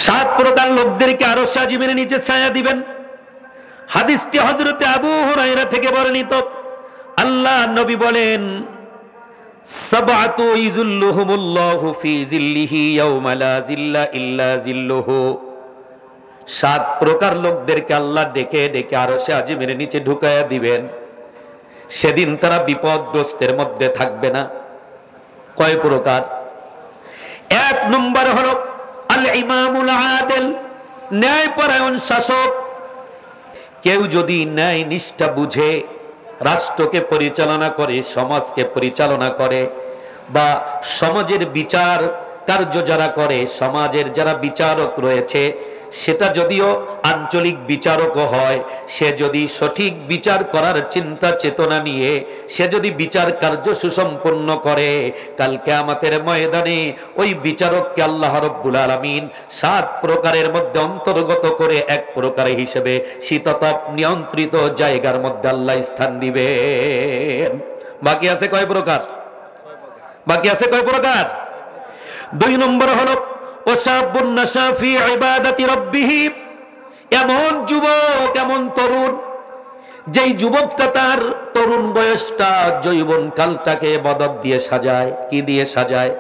সাত প্রকার লোকদেরকে আরশ আজিমের নিচে ছায়া দিবেন। হাদিসটি হযরতে আবু হুরায়রা থেকে বর্ণিত। আল্লাহ নবী বলেন, সাবআতু ইযুল্লুহুমুল্লাহু ফি যিল্লিহি ইয়াওমা লা যিল্লা ইল্লা যিল্লুহু। সাত প্রকার লোকদেরকে আল্লাহ ডেকে ডেকে আরশে আজিমের নিচে ঢুকায়া দিবেন। সেদিন তারা বিপদগ্রস্তের মধ্যে থাকবে না। কয় প্রকার? এক নম্বর হলো আল ইমামুল আদিল, ন্যায়পরায়ণ শাসক। কেউ যদি ন্যায় নিষ্ঠা বুঝে রাষ্ট্রকে পরিচালনা করে, সমাজকে পরিচালনা করে, বা সমাজের বিচার কার্য যারা করে, সমাজের যারা বিচারক রয়েছে, সেটা যদিও আঞ্চলিক বিচারকও হয়, সে যদি সঠিক বিচার করার চিন্তা চেতনা নিয়ে সে যদি বিচার কার্য সুসম্পন্ন করে, কাল কিয়ামতের ময়দানে ওই বিচারককে আল্লাহ রাব্বুল আলামিন সাত প্রকারের মধ্যে অন্তর্গত করে এক প্রকার হিসেবে শীততাপ নিয়ন্ত্রিত জায়গার মধ্যে আল্লাহ স্থান দিবেন। বাকি আছে কয় প্রকার? বাকি আছে কয় প্রকার? দুই নম্বর হলো ওয়াশাবুন নাশা ফি ইবাদাতি রাব্বিহ, এমন যুবক, এমন তরুণ, যেই যুবকটা তার তরুণ বয়সটা, যৌবন কালটাকে ইবাদত দিয়ে সাজায়। কি দিয়ে সাজায়?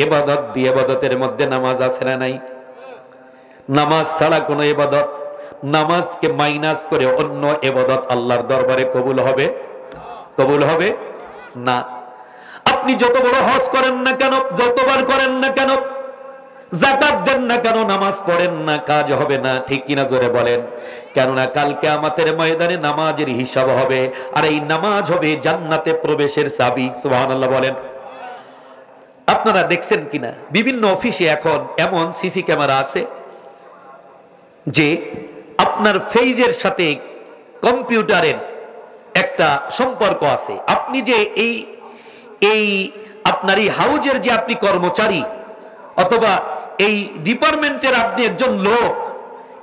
ইবাদত দিয়ে। ইবাদতের মধ্যে নামাজ আছে না নাই? নামাজ ছাড়া কোনো ইবাদত, নামাজকে মাইনাস করে অন্য ইবাদত আল্লাহর দরবারে কবুল হবে? কবুল হবে না। আপনি যত বড় হজ করেন না কেন, যতবার করেন না কেন, যাকাত দেন না কেন, নামাজ পড়েন না, কাজ হবে না। ঠিক কিনা জোরে বলেন? কেননা কাল কিয়ামতের ময়দানে নামাজের হিসাব হবে, আর এই নামাজ হবে জান্নাতে প্রবেশের চাবি। সুবহানাল্লাহ বলেন। আপনারা দেখছেন কিনা, বিভিন্ন অফিসে এখন এমন সিসি ক্যামেরা আছে যে আপনার ফেজের সাথে কম্পিউটারের একটা সম্পর্ক আছে। আপনি যে এই আপনার এই হাউজের যে আপনি কর্মচারী অথবা এই ডিপার্টমেন্টের আপনি একজন লোক,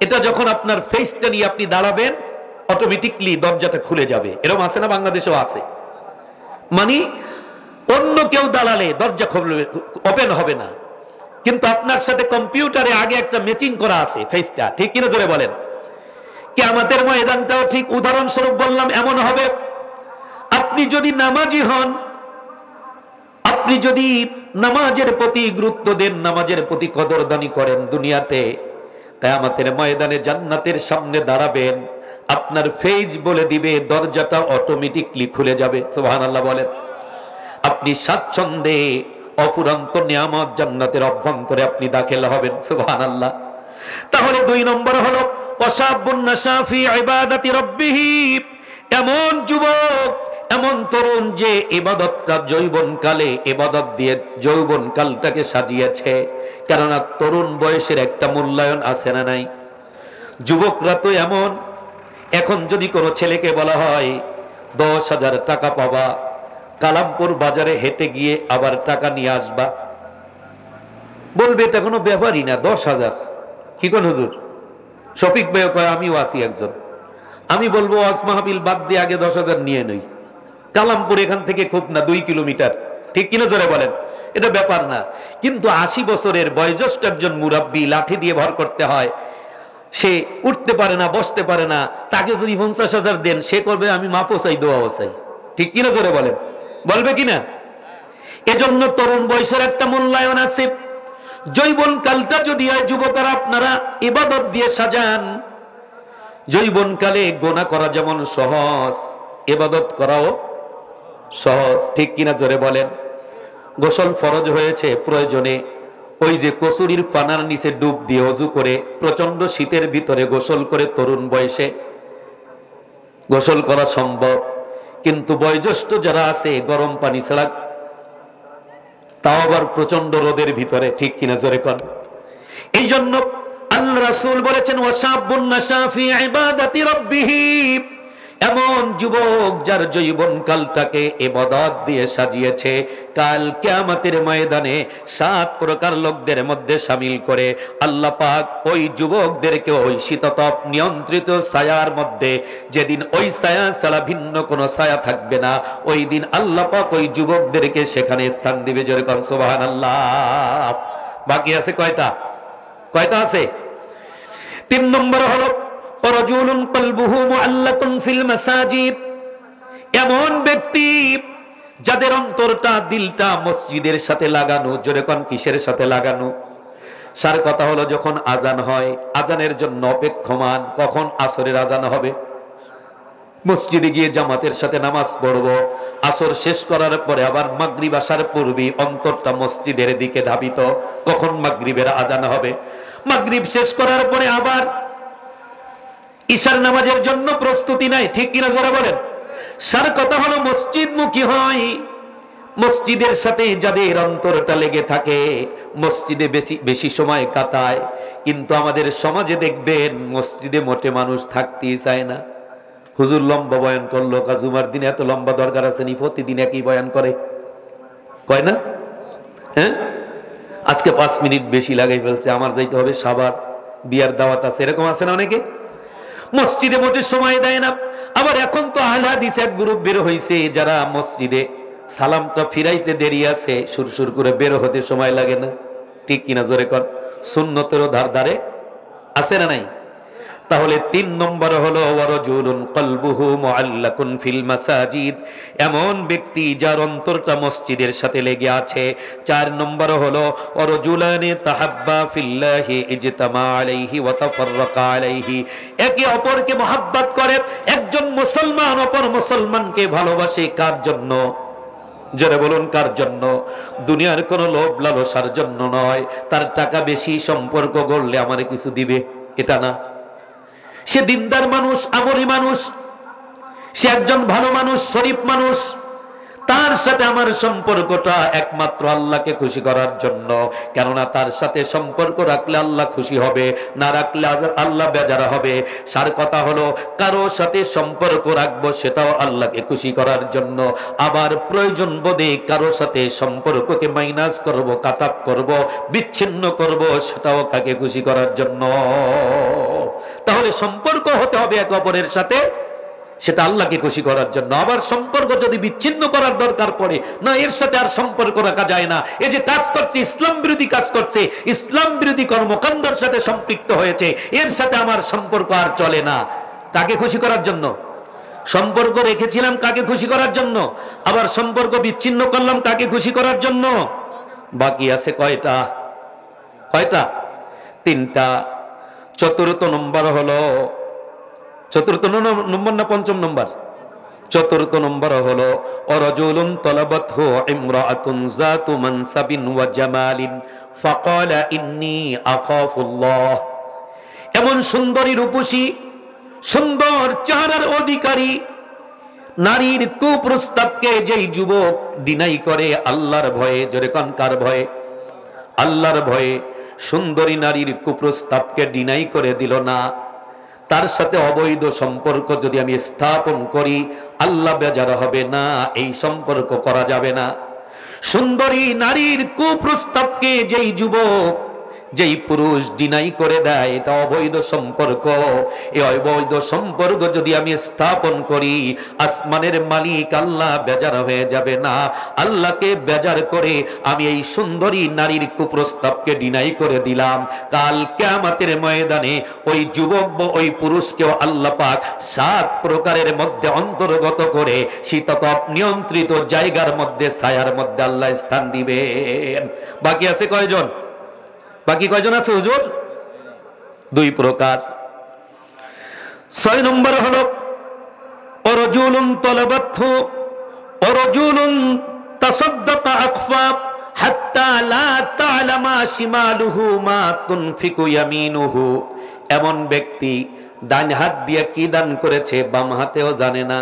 এটা যখন আপনার ফেসটা নিয়ে আপনি দাঁড়াবেন, অটোমেটিকলি দরজাটা খুলে যাবে। এরকম আছে না? বাংলাদেশেও আছে। মানে অন্য কেউ দাঁড়ালে দরজা ওপেন হবে না, কিন্তু আপনার সাথে কম্পিউটারে আগে একটা ম্যাচিং করা আছে ফেসটা। ঠিক কিনা জোরে বলেন? কিয়ামতের ময়দানটাও ঠিক উদাহরণস্বরূপ বললাম এমন হবে। আপনি যদি নামাজি হন, আপনি যদি নামাজের প্রতি গুরুত্ব দেন, নামাজের প্রতি কদরদানি করেন, দুনিয়াতে কিয়ামতের ময়দানে জান্নাতের সামনে দাঁড়াবেন, আপনার ফেজ বলে দিবে, দরজাটা অটোমেটিকলি খুলে যাবে। সুবহানাল্লাহ বলেন। আপনি স্বাচ্ছন্দ্যে অফুরন্ত নিয়ামত জান্নাতের অভ্যন্তরে আপনি দাখিল হবেন। সুবহানাল্লাহ। তাহলে দুই নম্বর হলো ওয়াশাবুন নাশা ফি ইবাদাতি রাব্বিহ, এমন যুবক, এমন তরুণ যে ইবাদতটা যৌবনকালে ইবাদত দিয়ে যৌবনকালটাকে সাজিয়েছে। কেননা তরুণ বয়সের একটা মূল্যায়ন আছে না নাই? যুবকরা তো এমন, এখন যদি কোনো ছেলেকে বলা হয় 10,000 টাকা পাবা, কালামপুর বাজারে হেঁটে গিয়ে আবার টাকা নিয়ে আসবা, বলবে এটা কোনো ব্যাপারই না। 10,000 কি কোন হুজুর? শফিক ভাইও কয়, আমিও আছি একজন। আমি বলবো ওয়াজ মাহফিল বাদ দিয়ে আগে 10,000 নিয়ে নই। কালামপুর এখান থেকে খুব না 2 কিলোমিটার। ঠিক কিনা জোরে বলেন? এটা ব্যাপার না। কিন্তু 80 বছরের বয়োজ্যেষ্ঠ একজন মুরাব্বি, লাঠি দিয়ে ভর করতে হয়, সে উঠতে পারে না, বসতে পারে না, তাকে যদি 50,000 দেন, সে করবে আমি মাপও চাই, দোয়াও চাই। ঠিক কিনা জোরে বলেন? বলবে কিনা? এজন্য তরুণ বয়সের একটা মূল্যায়ন আছে। যৌবন কালটা যদি হয় যুবকেরা আপনারা ইবাদত দিয়ে সাজান, যৌবন কালে গোনা করা যেমন সহজ, ইবাদত করাও সহজ। ঠিক কিনা জোরে বলেন? গোসল ফরজ হয়েছে, প্রয়োজনে ওই যে কসুরির পানার নিচে ডুব দিয়ে ওযু করে প্রচন্ড শীতের ভিতরে গোসল করে তরুণ বয়সে গোসল করা সম্ভব। কিন্তু বয়োজ্যেষ্ঠ যারা আছে গরম পানি ছাড়া, তাও আবার প্রচন্ড রোদের ভিতরে। ঠিক কিনা জোরে কোন? এই জন্য আল্লাহ রাসূল বলেছেন ওয়াশাবুন নাশা ফি ইবাদাতি রাব্বিহ, এমন যুবক যার যৌবন কালটাকে ইবাদত দিয়ে সাজিয়েছে, কাল কিয়ামতের ময়দানে 7 প্রকার লোকদের মধ্যে শামিল করে আল্লাহ পাক ওই যুবকদেরকে ওই শীততাপ নিয়ন্ত্রিত ছায়ার মধ্যে, যেদিন ওই ছায়া ছাড়া ভিন্ন কোনো ছায়া থাকবে না, ওই দিন আল্লাহ পাক ওই যুবকদেরকে সেখানে স্থান দিবে। জোরে কর সুবহানাল্লাহ। বাকি আছে কয়টা? কয়টা আছে? 3 নম্বর হলো রাজুলুন কলবুহু মুআল্লাকুন ফিল মাসাজিদ, এমন ব্যক্তি যাদের অন্তরটা, দিলটা মসজিদের সাথে লাগানো। জোরে কোন কিসের সাথে লাগানো? সার কথা হলো যখন আজান হয়, আজানের জন্য অপেক্ষমান, কখন আসরের আজান হবে, মসজিদে গিয়ে জামাতের সাথে নামাজ পড়বো, আসর শেষ করার পরে আবার মাগরিব আসার পূর্বে অন্তরটা মসজিদের দিকে ধাবিত, কখন মাগরিবের আজান হবে, মাগরিব শেষ করার পরে আবার ঈশার নামাজের জন্য প্রস্তুতি নাই, ঠিক কিনা যারা বলেন? সার কথা হলো মসজিদমুখী হয়, মসজিদের সাথে যাদের অন্তরটা লেগে থাকে, মসজিদে বেশি সময় কাটায়। কিন্তু আমাদের সমাজে দেখবেন মসজিদে মোটে মানুষ থাকতেই চায় না। হুজুর লম্বা বয়ান করলো, জুমার দিনে এত লম্বা দরকার আছে নি? প্রতিদিন একই বয়ান করে, কয় না? হ্যাঁ, আজকে 5 মিনিট বেশি লাগাই ফেলছে, আমার যাইতে হবে সাবার, বিয়ার দাওয়াত আছে, এরকম আছে না অনেকে? মসজিদে মোটে সময় দেয় না। আবার এখন তো আহলে হাদিস এক গ্রুপ বের হইছে, যারা মসজিদে সালামটা ফিরাইতে দেরি আছে, সুরসুর করে বের হতে সময় লাগে না, ঠিক কিনা জোরে কর? সুন্নতেরও ধার ধারে আছে না নাই? তাহলে 3 নম্বর হলো ওয়ারাজুলুন কলবুহু মুআল্লাকুন ফিল মাসাজিদ, এমন ব্যক্তি যার অন্তরটা মসজিদের সাথে লেগে আছে। 4 নম্বর হলো ওয়ারাজুলানি তাহাব্বা ফিল্লাহি ইজতামা আলাইহি ওয়া তাফাররাকা আলাইহি, একে অপরকে মহব্বত করে। একজন মুসলমান অপর মুসলমানকে ভালোবাসে, কার জন্য? যারা বলুন কার জন্য? দুনিয়ার কোন লোভ লালসার জন্য নয়, তার টাকা বেশি, সম্পর্ক গড়লে আমারে কিছু দিবে, এটা না। সে দিনদার মানুষ, আমলি মানুষ, সে একজন ভালো মানুষ, শরীফ মানুষ, তার সাথে আমার সম্পর্কটা একমাত্র আল্লাহকে খুশি করার জন্য। কেননা তার সাথে সম্পর্ক রাখলে আল্লাহ খুশি হবে, না রাখলে আল্লাহ বেজার হবে। সার কথা হলো কারো সাথে সম্পর্ক রাখবো সেটাও আল্লাহকে খুশি করার জন্য, আবার প্রয়োজন বোধে কারো সাথে সম্পর্ককে মাইনাস করব, কাট অফ করব, বিচ্ছিন্ন করব, সেটাও কাকে খুশি করার জন্য। তাহলে সম্পর্ক হতে হবে এক অপরের সাথে, সেটা আল্লাহকে খুশি করার জন্য। আবার সম্পর্ক যদি বিচ্ছিন্ন করার দরকার পড়ে, না এর সাথে আর সম্পর্ক রাখা যায় না, এই যে কাজ করছে ইসলাম বিরোধী কাজ করছে, ইসলাম বিরোধী কর্মকাণ্ডের সাথে সম্পৃক্ত হয়েছে, এর সাথে আমার সম্পর্ক আর চলে না, কাকে খুশি করার জন্য? সম্পর্ক রেখেছিলাম কাকে খুশি করার জন্য, আবার সম্পর্ক বিচ্ছিন্ন করলাম কাকে খুশি করার জন্য। বাকি আছে কয়টা? কয়টা? 3টা। 4th নম্বর হলো, 4th নম্বর না 5ম নম্বর? 4th নম্বর হলো রাজুলুন তালাবাতহু ইমরাআতুন যাতু মানসাবিন ওয়া জামালিন ফাকালা ইন্নী আখাফুল্লাহ, এমন সুন্দরী রূপসী, সুন্দর চেহারার অধিকারী নারীর কুপ্রস্তাবকে যেই যুবক ডিনাই করে আল্লাহর ভয়ে, জোরে কোন কার ভয়ে? আল্লাহর ভয়ে সুন্দরী নারীর কুপ্রস্তাবকে ডিনাই করে দিল না, তার সাথে অবৈধ সম্পর্ক যদি আমি স্থাপন করি আল্লাহ বেজার হবে না, এই সম্পর্ক করা যাবে না। সুন্দরী নারীর কুপ্রস্তাবকে যেই যুবক, যেই পুরুষ ডিনাই করে দেয়, এটা অবৈধ সম্পর্ক। এই অবৈধ সম্পর্ক যদি আমি স্থাপন করি, আসমানের মালিক আল্লাহ বেজার হয়ে যাবে না। আল্লাহকে বেজার করে আমি এই সুন্দরী নারীর কুপ্রস্তাবকে ডিনাই করে দিলাম, কাল কিয়ামতের ময়দানে ওই যুবক ওই পুরুষকেও আল্লাহ পাক 7 প্রকারের মধ্যে অন্তর্গত করে শীততাপ নিয়ন্ত্রিত জায়গার মধ্যে, ছায়ার মধ্যে আল্লাহ স্থান দিবেন। বাকি আছে কয়জন? বাকি কয়জন আছে হুজুর? 2 প্রকার। 6 নম্বর হলো রাজুলুন তালাবাতহু রাজুলুন তাসাদদাকা আখফা হাত্তা লা তা'লামা শিমালুহু মা তুনফিকু ইয়ামিনুহু, এমন ব্যক্তি ডান হাত দিয়ে কি দান করেছে বাম হাতেও জানে না।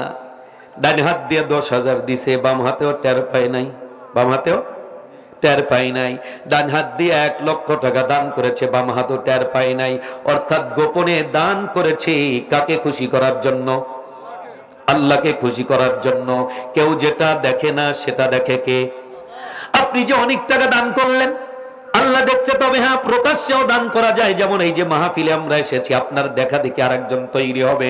ডান হাত দিয়ে 10,000 দিছে, বাম হাতেও টের পায় নাই, বাম হাতেও টের পাই নাই। ডান হাত দিয়ে 1 লক্ষ টাকা দান করেছে, বাম হাতও টের পাই নাই। অর্থাৎ গোপনে দান করেছে, কাকে খুশি করার জন্য? আল্লাহকে খুশি করার জন্য। কেউ যেটা দেখে না সেটা দেখে কে? আপনি যে অনেক টাকা দান করলেন আল্লাহ দেখছে, তবে হ্যাঁ প্রকাশ্যেও দান করা যায়। যেমন এই যে মাহফিলে আমরা এসেছি, আপনার দেখা দেখে আরেকজন তৈরি হবে,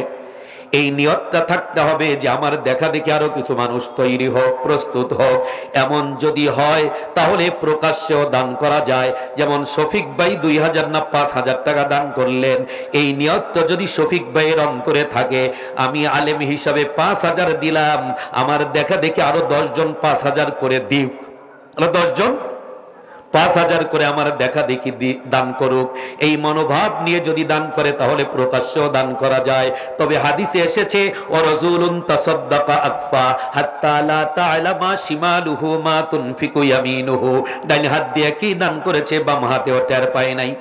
এই নিয়তটা থাকতে হবে যে আমার দেখা দেখে আরো কিছু মানুষ তৈরি হোক, প্রস্তুত হোক। এমন যদি হয় তাহলে প্রকাশ্যেও দান করা যায়। যেমন শফিক ভাই 2000 না 5000 টাকা দান করলেন, এই নিয়তটা যদি শফিক ভাইয়ের অন্তরে থাকে, আমি আলেম হিসাবে 5000 দিলাম, আমার দেখা দেখে আরো 10 জন 5000 করে দিক, 10 জন 5000 করে আমার দেখা দেখি দান করুক। এই মনোভাব নিয়ে যদি দান করে তাহলে প্রকাশ্যেও দান করা যায়। তবে হাদিসে এসেছে ওয়ারাজুলুন তাসাদদাকা আকফা হাত্তা লা তা'লামা শিমালুহু মা তুনফিকু ইয়ামিনুহু, ডান হাত দিয়ে কি দান করেছে বাম হাতেও টের পায় নাই।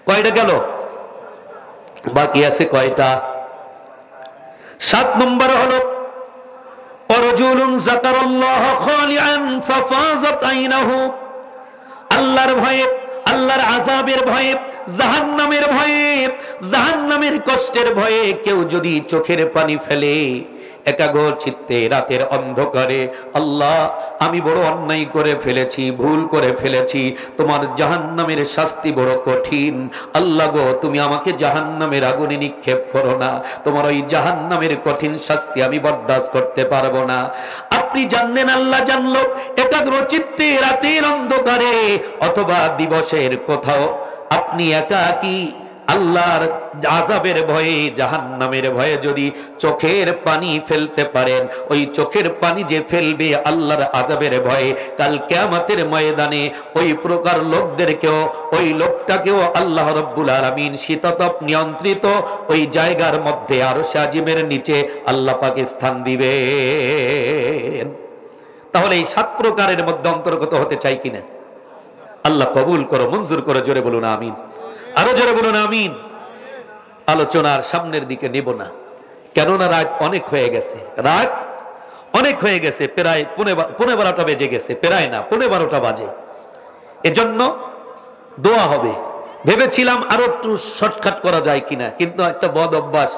কয়টা গেল? বাকি আছে কয়টা? 7 নম্বর হলো ওয়ারাজুলুন যাকারাল্লাহ খালিআন ফাফাযাত আইনাহু, আল্লাহর ভয়ে, আল্লাহর আযাবের ভয়ে, জাহান্নামের ভয়ে, জাহান্নামের কষ্টের ভয়ে কেউ যদি চোখের পানি ফেলে একাগ্র চিত্তে রাতের অন্ধকারে, আল্লাহ আমি বড় অন্যায় করে ফেলেছি, ভুল করে ফেলেছি, তোমার জাহান্নামের শাস্তি বড় কঠিন, আল্লাহ গো তুমি আমাকে জাহান্নামের আগুনে নিক্ষেপ করো না, তোমার ওই জাহান্নামের কঠিন শাস্তি আমি বরদাস্ত করতে পারবো না। আপনি জানলেন, আল্লাহ জানলো, একাগ্র চিত্তে রাতের অন্ধকারে অথবা দিবসের কোথাও আপনি একাকী আল্লাহর আযাবের ভয়ে, জাহান্নামের ভয়ে যদি চোখের পানি ফেলতে পারেন, ওই চোখের পানি যে ফেলবে আল্লাহর আযাবের ভয়ে, কাল কিয়ামতের ময়দানে ওই প্রকার লোকদেরকেও, ওই লোকটাকেও আল্লাহ রাব্বুল আলামিন শীততাপ নিয়ন্ত্রিত ওই জায়গার মধ্যে আরশে আজিমের নিচে আল্লাহ পাক স্থান দিবেন। তাহলে এই 7 প্রকারের মধ্যে অন্তর্গত হতে চাই কিনা? আল্লাহ কবুল করো, মঞ্জুর করো, জোরে বলুন আমিন। আরো জোরে বলুন আমিন। আলোচনার সামনের দিকে নেব না, কেননা রাত অনেক হয়ে গেছে, রাত অনেক হয়ে গেছে, প্রায় 12:15 বেজে গেছে, প্রায় না 12:15 বাজে। এজন্য দোয়া হবে। ভেবেছিলাম আরো একটু শর্টকাট করা যায় কিনা, কিন্তু একটা বদ অভ্যাস